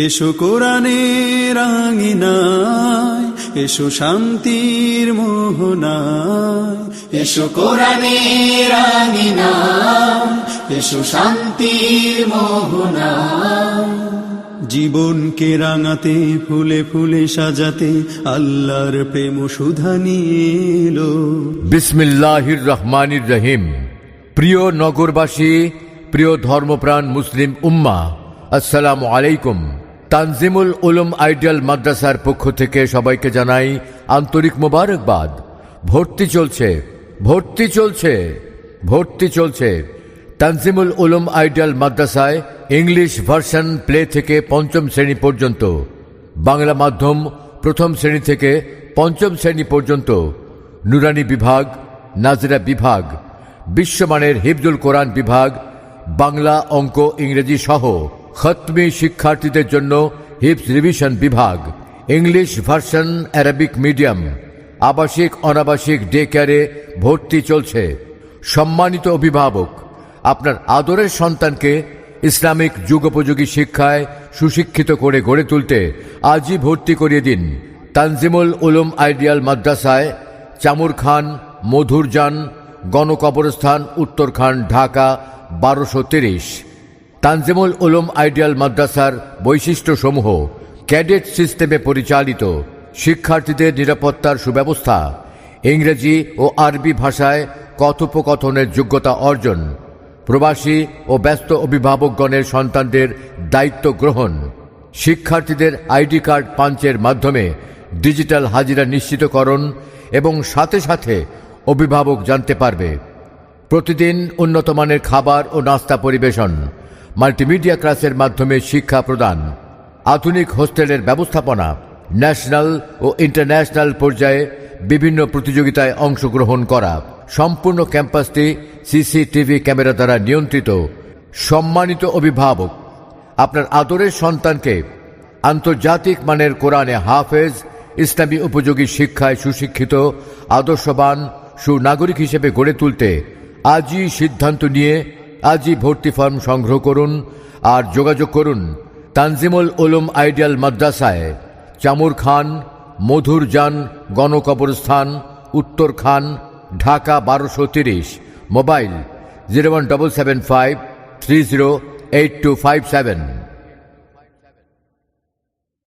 এসো কোরআনের আঙিনায়, এসো শান্তির মোহনায়, এসো কোরআনের আঙিনায়, এসো শান্তির মোহনায়। জীবনকে রাঙাতে, ফুলে ফুলে সাজাতে আল্লাহর প্রেম সুধা নিয়ে এলো। বিসমিল্লাহির রহমানির রহিম। প্রিয় নগরবাসী, প্রিয় ধর্মপ্রাণ মুসলিম উম্মাহ, আসসালামু আলাইকুম। তানজিমুল উলুম আইডিয়াল মাদ্রাসার পক্ষ থেকে সবাইকে জানাই আন্তরিক মোবারকবাদ। ভর্তি চলছে, ভর্তি চলছে, ভর্তি চলছে। তানজিমুল উলুম আইডিয়াল মাদ্রাসায় ইংলিশ ভার্সন প্লে থেকে পঞ্চম শ্রেণী পর্যন্ত, বাংলা মাধ্যম প্রথম শ্রেণী থেকে পঞ্চম শ্রেণী পর্যন্ত, নুরানি বিভাগ, নাজরা বিভাগ, বিশ্বমানের হিফজুল কোরআন বিভাগ, বাংলা, অঙ্ক, ইংরেজি সহ খতমি শিক্ষার্থীদের জন্য হিফজ রিভিশন বিভাগ, ইংলিশ ভার্সন অ্যারাবিক মিডিয়াম, আবাসিক অনাবাসিক ডে কেয়ারে ভর্তি চলছে। সম্মানিত অভিভাবক, আপনার আদরের সন্তানকে ইসলামিক যুগোপযোগী শিক্ষায় সুশিক্ষিত করে গড়ে তুলতে আজই ভর্তি করিয়ে দিন তানজিমুল উলুম আইডিয়াল মাদ্রাসায়, চামুরখান, মধুরজান, গণকবরস্থান, উত্তরখান, ঢাকা 1230। তানজিমুল উলুম আইডিয়াল মাদ্রাসার বৈশিষ্ট্যসমূহ: ক্যাডেট সিস্টেমে পরিচালিত, শিক্ষার্থীদের নিরাপত্তার সুব্যবস্থা, ইংরেজি ও আরবি ভাষায় কথোপকথনের যোগ্যতা অর্জন, প্রবাসী ও ব্যস্ত অভিভাবকগণের সন্তানদের দায়িত্ব গ্রহণ, শিক্ষার্থীদের আইডি কার্ড পাঞ্চের মাধ্যমে ডিজিটাল হাজিরা নিশ্চিতকরণ এবং সাথে সাথে অভিভাবক জানতে পারবে। প্রতিদিন উন্নতমানের খাবার ও নাস্তা পরিবেশন, মাল্টিমিডিয়া ক্লাসের মাধ্যমে শিক্ষা প্রদান, আধুনিক হোস্টেলের ব্যবস্থাপনা, ন্যাশনাল ও ইন্টারন্যাশনাল পর্যায়ে বিভিন্ন প্রতিযোগিতায় অংশগ্রহণ করা। সম্পূর্ণ ক্যাম্পাসটি সিসিটিভি ক্যামেরা দ্বারা নিয়ন্ত্রিত। সম্মানিত অভিভাবক, আপনার আদরের সন্তানকে আন্তর্জাতিক মানের কোরআনে হাফেজ, ইসলামী উপযোগী শিক্ষায় সুশিক্ষিত, আদর্শবান সুনাগরিক হিসেবে গড়ে তুলতে আজই সিদ্ধান্ত নিয়ে আজই ভর্তি ফর্ম সংগ্রহ করুন আর যোগাযোগ করুন তানজিমুল উলুম আইডিয়াল মাদ্রাসায়, চামুরখান, মধুরজান, গণকবরস্থান, উত্তরখান, ঢাকা 1230। মোবাইল 01775308257।